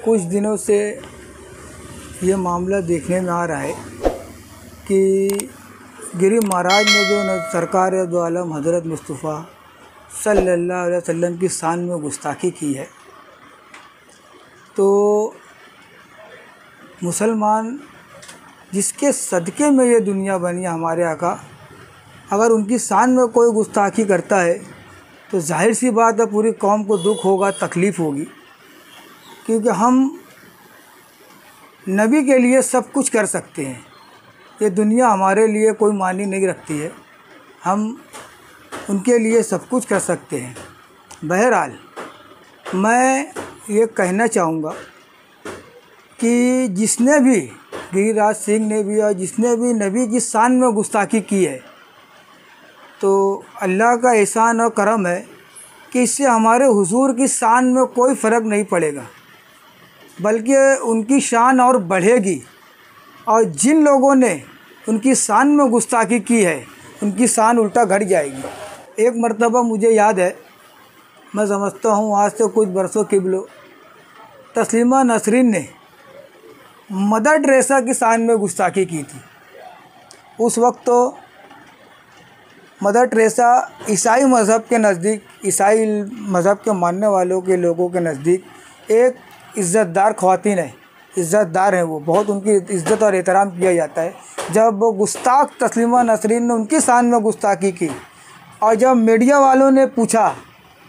कुछ दिनों से ये मामला देखने में आ रहा है कि गिरी महाराज ने जो सरकार दो आलम हज़रत मुस्तफ़ा सल्लल्लाहु अलैहि वसल्लम की शान में गुस्ताखी की है, तो मुसलमान जिसके सदक़े में ये दुनिया बनी है हमारे आका, अगर उनकी शान में कोई गुस्ताखी करता है तो जाहिर सी बात है पूरी कौम को दुख होगा, तकलीफ़ होगी। क्योंकि हम नबी के लिए सब कुछ कर सकते हैं, ये दुनिया हमारे लिए कोई मानी नहीं रखती है, हम उनके लिए सब कुछ कर सकते हैं। बहरहाल मैं ये कहना चाहूँगा कि जिसने भी गिरिराज सिंह ने भी और जिसने भी नबी की शान में गुस्ताखी की है, तो अल्लाह का एहसान और करम है कि इससे हमारे हुजूर की शान में कोई फ़र्क नहीं पड़ेगा, बल्कि उनकी शान और बढ़ेगी। और जिन लोगों ने उनकी शान में गुस्ताखी की है उनकी शान उल्टा घट जाएगी। एक मर्तबा मुझे याद है, मैं समझता हूँ आज से कुछ बरसों क़िबल तस्लीमा नसरीन ने मदर टेरेसा की शान में गुस्ताखी की थी। उस वक्त तो मदर टेरेसा ईसाई मज़हब के नज़दीक, ईसाई मज़हब के मानने वालों के लोगों के नज़दीक एक इज़्ज़तदार ख़वातीन है, इज़्ज़तदार हैं वो, बहुत उनकी इज़्ज़त और एहतराम किया जाता है। जब वो गुस्ताख तस्लीमा नसरीन ने उनकी शान में गुस्ताखी की और जब मीडिया वालों ने पूछा,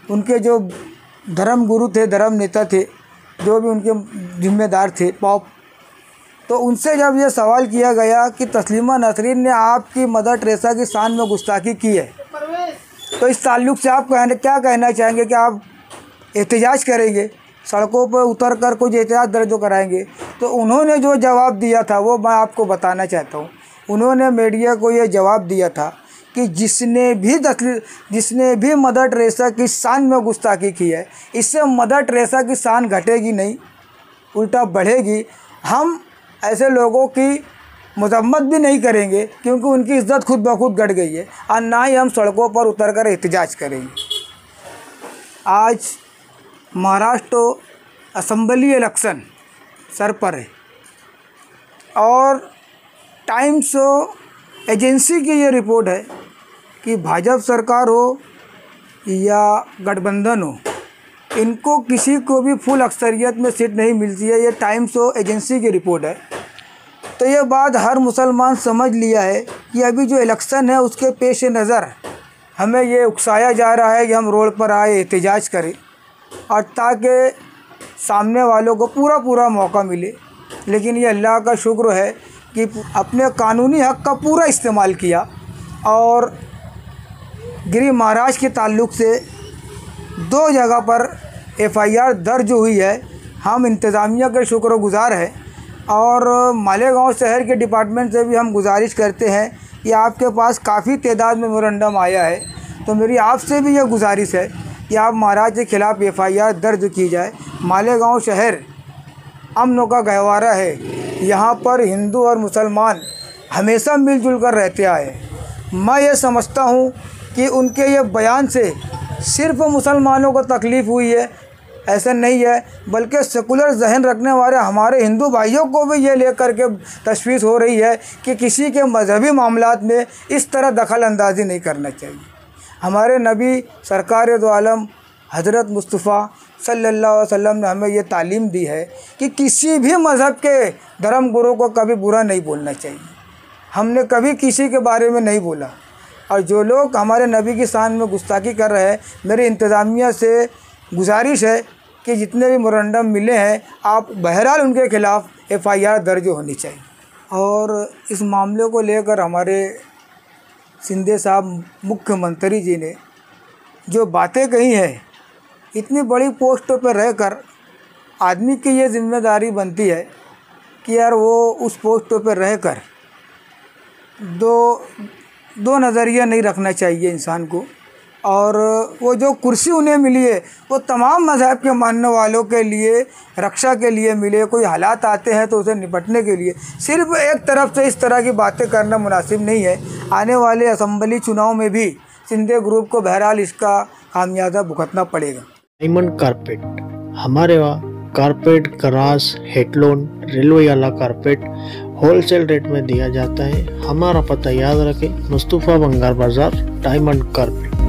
उनके जो धर्म गुरु थे, धर्म नेता थे, जो भी उनके जिम्मेदार थे पॉप, तो उनसे जब ये सवाल किया गया कि तस्लीमा नसरीन ने आपकी मदर टेरेसा की शान में गुस्ताखी की है, तो इस ताल्लुक़ से आप क्या कहना चाहेंगे कि आप एहतजाज करेंगे, सड़कों पर उतर कर कुछ एहतजाज दर्ज कराएंगे? तो उन्होंने जो जवाब दिया था वो मैं आपको बताना चाहता हूँ। उन्होंने मीडिया को ये जवाब दिया था कि जिसने भी मदर टेरेसा की शान में गुस्ताखी की है, इससे मदर टेरेसा की शान घटेगी नहीं, उल्टा बढ़ेगी। हम ऐसे लोगों की मजम्मत भी नहीं करेंगे क्योंकि उनकी इज़्ज़त खुद ब खुद घट गई है, और ना ही हम सड़कों पर उतर कर एहतजाज करेंगे। आज महाराष्ट्र असम्बली इलेक्शन सर पर है और टाइम्स एजेंसी की ये रिपोर्ट है कि भाजपा सरकार हो या गठबंधन हो, इनको किसी को भी फुल अक्सरियत में सीट नहीं मिलती है। ये टाइम्स एजेंसी की रिपोर्ट है। तो ये बात हर मुसलमान समझ लिया है कि अभी जो इलेक्शन है उसके पेश नज़र हमें ये उकसाया जा रहा है कि हम रोड पर आए, एहतजाज करें, और ताकि सामने वालों को पूरा मौका मिले। लेकिन ये अल्लाह का शुक्र है कि अपने कानूनी हक़ का पूरा इस्तेमाल किया और गिरी महाराज के ताल्लुक़ से 2 जगह पर FIR दर्ज हुई है। हम इंतज़ामिया के शुक्रगुज़ार हैं और मालेगांव शहर के डिपार्टमेंट से भी हम गुजारिश करते हैं कि आपके पास काफ़ी तादाद में मेमोरेंडम आया है, तो मेरी आपसे भी यह गुजारिश है कि आप महाराज के ख़िलाफ़ FIR दर्ज की जाए। मालेगांव शहर अमन का गहवारा है, यहाँ पर हिंदू और मुसलमान हमेशा मिलजुल कर रहते आए। मैं ये समझता हूँ कि उनके ये बयान से सिर्फ मुसलमानों को तकलीफ़ हुई है, ऐसा नहीं है, बल्कि सेकुलर जहन रखने वाले हमारे हिंदू भाइयों को भी ये लेकर के तशवीश हो रही है कि किसी के मजहबी मामलात में इस तरह दखल अंदाज़ी नहीं करना चाहिए। हमारे नबी सरकार दो आलम हज़रत मुस्तफ़ा सल्लल्लाहु अलैहि वसल्लम ने हमें ये तालीम दी है कि किसी भी मज़हब के धर्म गुरु को कभी बुरा नहीं बोलना चाहिए। हमने कभी किसी के बारे में नहीं बोला, और जो लोग हमारे नबी की शान में गुस्ताखी कर रहे हैं, मेरी इंतज़ामिया से गुजारिश है कि जितने भी मेमोरेंडम मिले हैं आप बहरहाल उनके ख़िलाफ़ FIR दर्ज होनी चाहिए। और इस मामले को लेकर हमारे शिंदे साहब मुख्यमंत्री जी ने जो बातें कही हैं, इतनी बड़ी पोस्ट पर रहकर आदमी की ये ज़िम्मेदारी बनती है कि यार वो उस पोस्ट पर रहकर दो नज़रिया नहीं रखना चाहिए इंसान को। और वो जो कुर्सी उन्हें मिली है वो तमाम मज़हब के मानने वालों के लिए रक्षा के लिए मिले। कोई हालात आते हैं तो उसे निपटने के लिए, सिर्फ एक तरफ से इस तरह की बातें करना मुनासिब नहीं है। आने वाले असम्बली चुनाव में भी शिंदे ग्रुप को बहरहाल इसका खामियाजा भुगतना पड़ेगा। डायमंड कारपेट हमारे वहाँ कारपेट, ग्रास, हेडलोन, रेलवे वाला कारपेट होलसेल रेट में दिया जाता है। हमारा पता याद रखें, मुस्तफ़ा बंगार बाजार, डायमंड कारपेट।